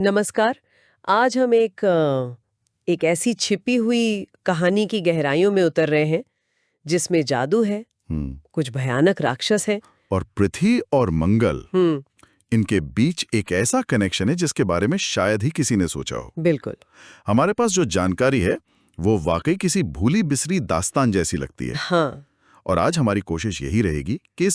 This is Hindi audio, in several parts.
नमस्कार। आज हम एक ऐसी छिपी हुई कहानी की गहराइयों में उतर रहे हैं जिसमें जादू है, कुछ भयानक राक्षस हैं। और पृथ्वी और मंगल, हम्म। इनके बीच एक ऐसा कनेक्शन है जिसके बारे में शायद ही किसी ने सोचा हो। बिल्कुल। हमारे पास जो जानकारी है वो वाकई किसी भूली बिसरी दास्तान जैसी लगती है। हाँ। और आज हमारी कोशिश यही रहेगी कि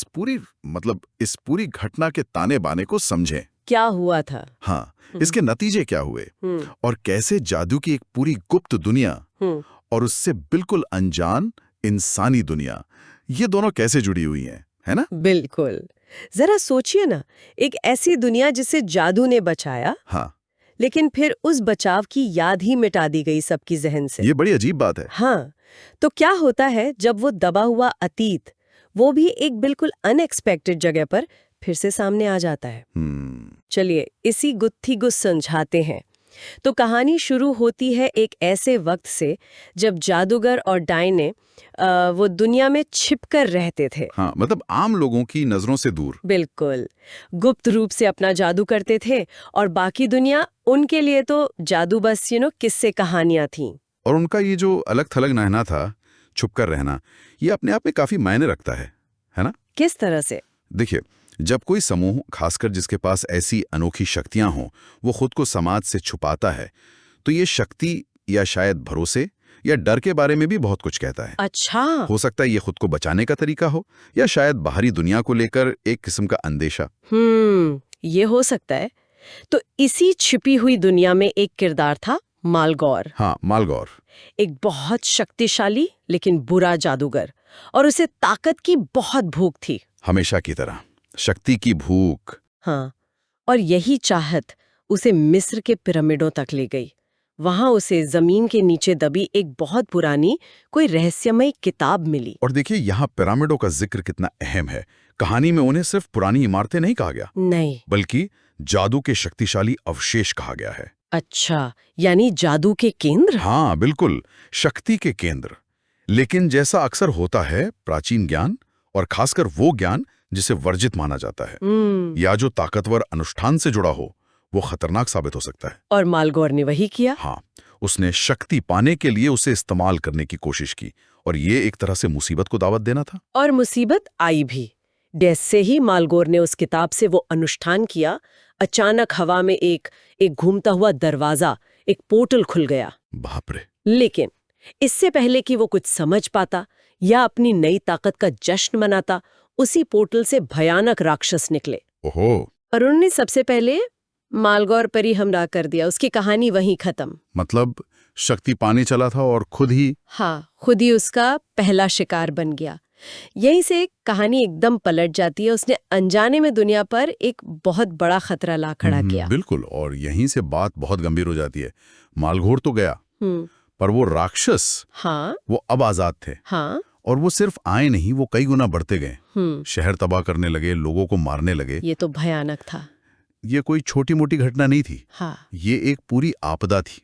इस पूरी घटना के ताने बाने को समझें। क्या हुआ था? हाँ, इसके नतीजे क्या हुए हम्म। और कैसे जादू की एक पूरी गुप्त दुनिया और उससे बिल्कुल अनजान इंसानी दुनिया, ये दोनों कैसे जुड़ी हुई हैं, है ना? बिल्कुल। जरा सोचिए ना, एक ऐसी दुनिया जिसे जादू ने बचाया, हाँ, लेकिन फिर उस बचाव की याद ही मिटा दी गई सबकी जहन से। ये बड़ी अजीब बात है। हाँ, तो क्या होता है जब वो दबा हुआ अतीत, वो भी एक बिल्कुल अनएक्सपेक्टेड जगह पर फिर से सामने आ जाता है? चलिए इसी गुत्थी गुस समझाते हैं। तो कहानी शुरू होती है एक ऐसे वक्त से जब जादूगर और डायने वो दुनिया में छिपकर रहते थे। हाँ, मतलब आम लोगों की नजरों से दूर। बिल्कुल। गुप्त रूप से अपना जादू करते थे और बाकी दुनिया उनके लिए तो जादू बस किस्से कहानियां थीं। और उनका ये जो अलग थलग रहना था, छुपकर रहना, ये अपने आप में काफी मायने रखता है ना? किस तरह से? देखिए, जब कोई समूह, खासकर जिसके पास ऐसी अनोखी शक्तियां हों, वो खुद को समाज से छुपाता है, तो ये शक्ति या शायद भरोसे या डर के बारे में भी बहुत कुछ कहता है। अच्छा। हो सकता है ये खुद को बचाने का तरीका हो, या शायद बाहरी दुनिया को लेकर एक किस्म का अंदेशा। ये हो सकता है। तो इसी छिपी हुई दुनिया में एक किरदार था, मालगौर। हाँ, मालगौर। एक बहुत शक्तिशाली लेकिन बुरा जादूगर, और उसे ताकत की बहुत भूख थी। हमेशा की तरह शक्ति की भूख। हाँ, और यही चाहत उसे मिस्र के पिरामिडों तक ले गई। वहां उसे जमीन के नीचे दबी एक बहुत पुरानी कोई रहस्यमय किताब मिली। और देखिए, यहाँ पिरामिडों का जिक्र कितना अहम है। कहानी में उन्हें सिर्फ पुरानी इमारतें नहीं कहा गया, नहीं, बल्कि जादू के शक्तिशाली अवशेष कहा गया है। अच्छा, यानी जादू के केंद्र? हाँ, बिल्कुल, शक्ति के केंद्र। लेकिन जैसा अक्सर होता है, प्राचीन ज्ञान, और खासकर वो ज्ञान जिसे वर्जित माना जाता है या जो ताकतवर अनुष्ठान से जुड़ा हो, वो खतरनाक साबित हो सकता है। और मालगौर ने वही किया। हाँ, उसने शक्ति पाने के लिए उसे इस्तेमाल करने की कोशिश की, और ये एक तरह से मुसीबत को दावत देना था। और मुसीबत आई भी। जैसे ही मालगौर ने उस किताब से वो अनुष्ठान किया, अचानक हवा में एक घूमता हुआ दरवाजा, एक पोर्टल खुल गया। बाप रे! लेकिन इससे पहले कि वो कुछ समझ पाता या अपनी नई ताकत का जश्न मनाता, उसी पोर्टल से भयानक राक्षस निकले। ओहो! और उन्होंने सबसे पहले मालगौर पर ही हमला कर दिया। उसकी कहानी वहीं खत्म। मतलब शक्ति पाने चला था और खुद ही उसका पहला शिकार बन गया। यहीं से कहानी एकदम पलट जाती है। उसने अनजाने में दुनिया पर एक बहुत बड़ा खतरा ला खड़ा किया। बिल्कुल, और यहीं से बात बहुत गंभीर हो जाती है। मालगौर तो गया, पर वो राक्षस, हाँ, वो अब आजाद थे। हाँ, और वो सिर्फ आए नहीं, वो कई गुना बढ़ते गए। शहर तबाह करने लगे, लोगों को मारने लगे। ये तो भयानक था। ये कोई छोटी मोटी घटना नहीं थी। हाँ। ये एक पूरी आपदा थी।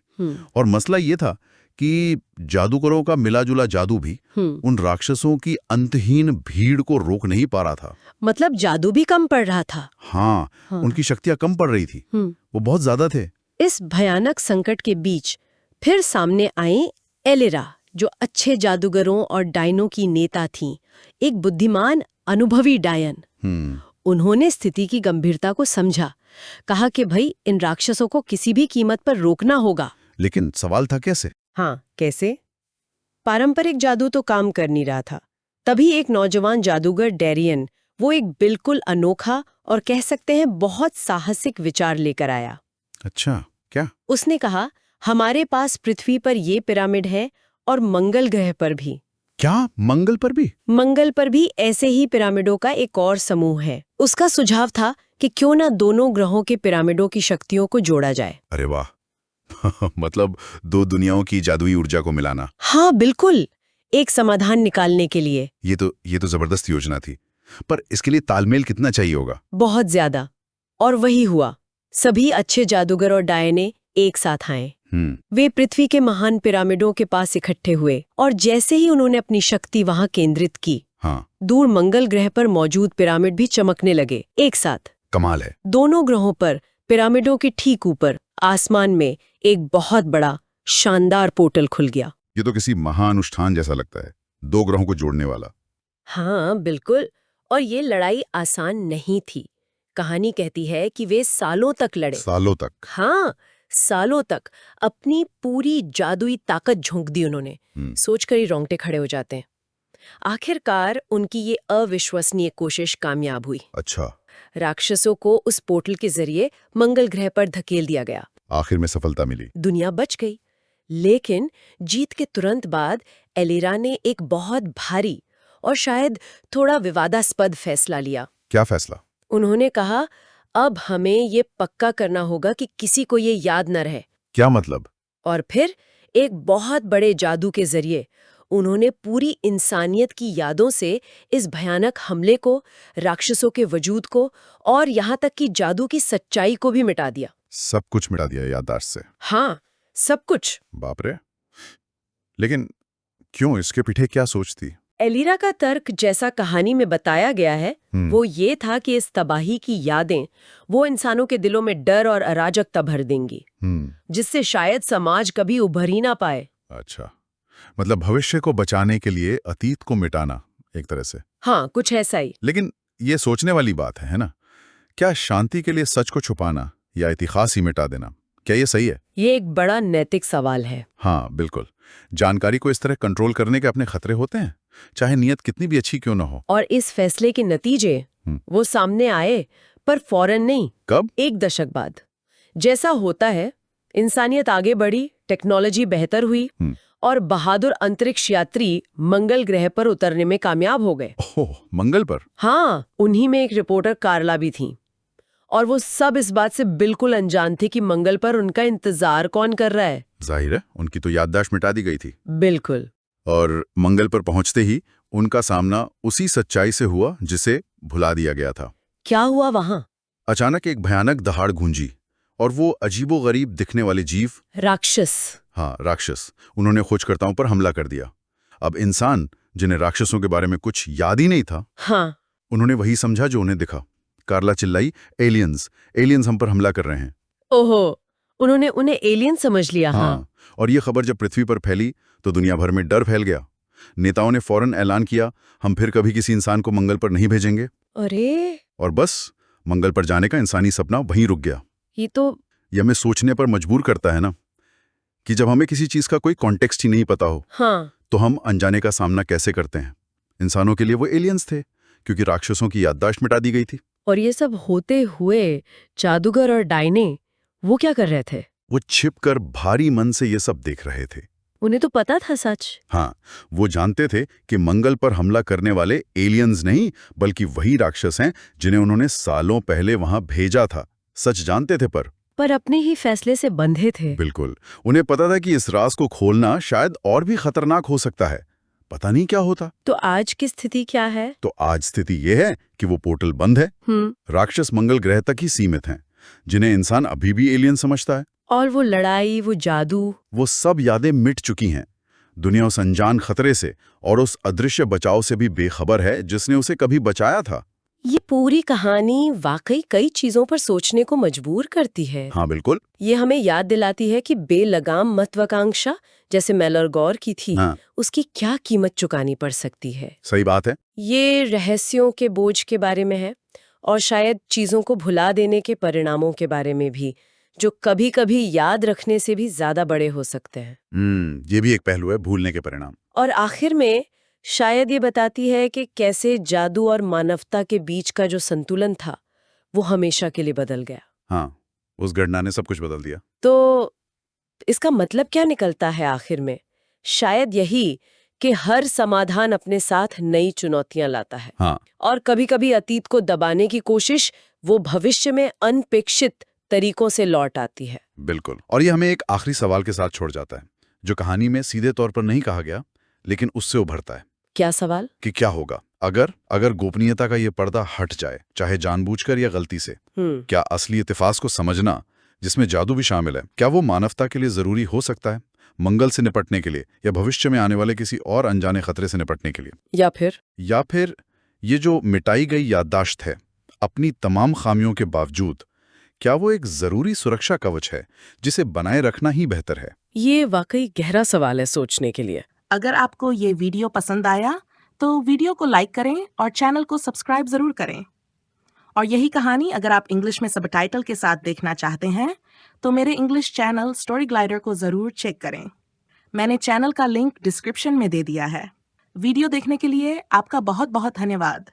और मसला ये था कि जादूगरों का मिला-जुला जादू भी उन राक्षसों की अंतहीन भीड़ को रोक नहीं पा रहा था। मतलब जादू भी कम पड़ रहा था। हाँ, उनकी शक्तियां कम पड़ रही थी। वो बहुत ज्यादा थे। इस भयानक संकट के बीच फिर सामने आए एलिरा, जो अच्छे जादूगरों और डायनों की नेता थीं। एक बुद्धिमान, अनुभवी डायन। उन्होंने स्थिति की गंभीरता को समझा। कहा कि भाई, इन राक्षसों को किसी भी कीमत पर रोकना होगा। लेकिन सवाल था कैसे? हाँ, कैसे? पारंपरिक जादू तो काम कर नहीं रहा था। तभी एक नौजवान जादूगर डेरियन, वो एक बिल्कुल अनोखा और कह सकते हैं बहुत साहसिक विचार लेकर आया। अच्छा, क्या? उसने कहा, हमारे पास पृथ्वी पर ये पिरामिड है और मंगल ग्रह पर भी। क्या? मंगल पर भी? मंगल पर भी ऐसे ही पिरामिडों का एक और समूह है। उसका सुझाव था कि क्यों ना दोनों ग्रहों के पिरामिडों की शक्तियों को जोड़ा जाए। अरे वाह! मतलब दो दुनियाओं की जादुई ऊर्जा को मिलाना। हाँ, बिल्कुल, एक समाधान निकालने के लिए। ये तो जबरदस्त योजना थी। पर इसके लिए तालमेल कितना चाहिए होगा? बहुत ज्यादा। और वही हुआ। सभी अच्छे जादूगर और डायने एक साथ आए। वे पृथ्वी के महान पिरामिडों के पास इकट्ठे हुए, और जैसे ही उन्होंने अपनी शक्ति वहां केंद्रित की, हाँ, दूर मंगल ग्रह पर मौजूद पिरामिड भी चमकने लगे एक साथ। कमाल है। दोनों ग्रहों पर पिरामिडों के ठीक ऊपर आसमान में एक बहुत बड़ा शानदार पोर्टल खुल गया। ये तो किसी महाअनुष्ठान जैसा लगता है, 2 ग्रहों को जोड़ने वाला। हाँ बिल्कुल। और ये लड़ाई आसान नहीं थी। कहानी कहती है कि वे सालों तक लड़े। सालों तक? हाँ, सालों तक अपनी पूरी जादुई ताकत झोंक दी उन्होंने। सोचकर ही रोंगटे खड़े हो जाते हैं। आखिरकार उनकी ये अविश्वसनीय कोशिश कामयाब हुई। अच्छा। राक्षसों को उस पोर्टल के जरिए मंगल ग्रह पर धकेल दिया गया। आखिर में सफलता मिली। दुनिया बच गई। लेकिन जीत के तुरंत बाद एलिरा ने एक बहुत भारी और शायद थोड़ा विवादास्पद फैसला लिया। क्या फैसला? उन्होंने कहा, अब हमें ये पक्का करना होगा कि किसी को ये याद न रहे। क्या मतलब? और फिर एक बहुत बड़े जादू के जरिए उन्होंने पूरी इंसानियत की यादों से इस भयानक हमले को, राक्षसों के वजूद को और यहाँ तक कि जादू की सच्चाई को भी मिटा दिया। सब कुछ मिटा दिया याददाश्त से? हाँ, सब कुछ। बाप रे। लेकिन क्यों? इसके पीछे क्या सोच थी? एलिरा का तर्क, जैसा कहानी में बताया गया है, वो ये था कि इस तबाही की यादें वो इंसानों के दिलों में डर और अराजकता भर देंगी, जिससे शायद समाज कभी उभर ही ना पाए। अच्छा, मतलब भविष्य को बचाने के लिए अतीत को मिटाना एक तरह से। हाँ, कुछ ऐसा ही। लेकिन ये सोचने वाली बात है ना? क्या शांति के लिए सच को छुपाना या इतिहास ही मिटा देना, क्या ये सही है? ये एक बड़ा नैतिक सवाल है। हाँ बिल्कुल। जानकारी को इस तरह कंट्रोल करने के अपने खतरे होते हैं, चाहे नीयत कितनी भी अच्छी क्यों ना हो। और इस फैसले के नतीजे वो सामने आए, पर फौरन नहीं। कब? 1 दशक बाद। जैसा होता है, इंसानियत आगे बढ़ी, टेक्नोलॉजी बेहतर हुई और बहादुर अंतरिक्ष यात्री मंगल ग्रह पर उतरने में कामयाब हो गए। ओह, मंगल पर? हाँ, उन्हीं में एक रिपोर्टर कार्ला भी थी। और वो सब इस बात से बिल्कुल अनजान थे कि मंगल पर उनका इंतजार कौन कर रहा है। जाहिर है, उनकी तो याददाश्त मिटा दी गई थी। बिल्कुल। और मंगल पर पहुंचते ही उनका सामना उसी सच्चाई से हुआ जिसे भुला दिया गया था। क्या हुआ वहां? अचानक एक भयानक दहाड़ गूंजी और वो अजीबोगरीब दिखने वाले जीव, राक्षस। हाँ राक्षस, उन्होंने खोजकर्ताओं पर हमला कर दिया। अब इंसान, जिन्हें राक्षसों के बारे में कुछ याद ही नहीं था, हाँ, उन्होंने वही समझा जो उन्हें दिखा। कार्ला चिल्लाई, एलियंस, एलियंस हम पर हमला कर रहे हैं। ओहो, उन्होंने उन्हें एलियन समझ लिया। हाँ। और ये खबर जब पृथ्वी पर फैली तो दुनिया भर में डर फैल गया। नेताओं ने फौरन ऐलान किया, हम फिर कभी किसी इंसान को मंगल पर नहीं भेजेंगे। अरे! और बस मंगल पर जाने का इंसानी सपना वहीं रुक गया। ये हमें सोचने पर मजबूर करता है ना, कि जब हमें किसी चीज का कोई कॉन्टेक्स्ट ही नहीं पता हो, हाँ, तो हम अनजाने का सामना कैसे करते हैं। इंसानों के लिए वो एलियंस थे, क्योंकि राक्षसों की याददाश्त मिटा दी गई थी। और ये सब होते हुए जादूगर और डायने वो क्या कर रहे थे? वो छिपकर भारी मन से ये सब देख रहे थे। उन्हें तो पता था सच। हाँ, वो जानते थे कि मंगल पर हमला करने वाले एलियंस नहीं, बल्कि वही राक्षस हैं जिन्हें उन्होंने सालों पहले वहां भेजा था। सच जानते थे, पर अपने ही फैसले से बंधे थे। बिल्कुल। उन्हें पता था कि इस राज को खोलना शायद और भी खतरनाक हो सकता है। पता नहीं क्या होता। तो आज की स्थिति क्या है? तो आज स्थिति यह है कि वो पोर्टल बंद है। राक्षस मंगल ग्रह तक ही सीमित हैं, जिन्हें इंसान अभी भी एलियन समझता है। और वो लड़ाई, वो जादू, वो सब यादें मिट चुकी हैं। दुनिया उस अनजान खतरे से और उस अदृश्य बचाव से भी बेखबर है जिसने उसे कभी बचाया था। ये पूरी कहानी वाकई कई चीजों पर सोचने को मजबूर करती है। हाँ बिल्कुल। ये हमें याद दिलाती है कि बेलगाम महत्वाकांक्षा, जैसे मेलर गौर की थी, उसकी क्या कीमत चुकानी पड़ सकती है। सही बात है। ये रहस्यों के बोझ के बारे में है और शायद चीजों को भुला देने के परिणामों के बारे में भी, जो कभी कभी याद रखने से भी ज्यादा बड़े हो सकते हैं। ये भी एक पहलू है, भूलने के परिणाम। और आखिर में शायद ये बताती है कि कैसे जादू और मानवता के बीच का जो संतुलन था वो हमेशा के लिए बदल गया। हाँ, उस घटना ने सब कुछ बदल दिया। तो इसका मतलब क्या निकलता है आखिर में? शायद यही कि हर समाधान अपने साथ नई चुनौतियां लाता है। हाँ। और कभी-कभी अतीत को दबाने की कोशिश वो भविष्य में अनपेक्षित तरीकों से लौट आती है। बिल्कुल। और ये हमें एक आखिरी सवाल के साथ छोड़ जाता है, जो कहानी में सीधे तौर पर नहीं कहा गया, लेकिन उससे उभरता है। क्या सवाल? कि क्या होगा अगर गोपनीयता का ये पर्दा हट जाए, चाहे जानबूझकर या गलती से। क्या असली इत्तेफाक को समझना, जिसमें जादू भी शामिल है, क्या वो मानवता के लिए जरूरी हो सकता है, मंगल से निपटने के लिए या भविष्य में आने वाले किसी और अनजाने खतरे से निपटने के लिए? या फिर ये जो मिटाई गई याददाश्त है, अपनी तमाम खामियों के बावजूद, क्या वो एक जरूरी सुरक्षा कवच है जिसे बनाए रखना ही बेहतर है? ये वाकई गहरा सवाल है सोचने के लिए। अगर आपको ये वीडियो पसंद आया तो वीडियो को लाइक करें और चैनल को सब्सक्राइब जरूर करें। और यही कहानी अगर आप इंग्लिश में सबटाइटल के साथ देखना चाहते हैं तो मेरे इंग्लिश चैनल स्टोरी ग्लाइडर को जरूर चेक करें। मैंने चैनल का लिंक डिस्क्रिप्शन में दे दिया है। वीडियो देखने के लिए आपका बहुत बहुत धन्यवाद।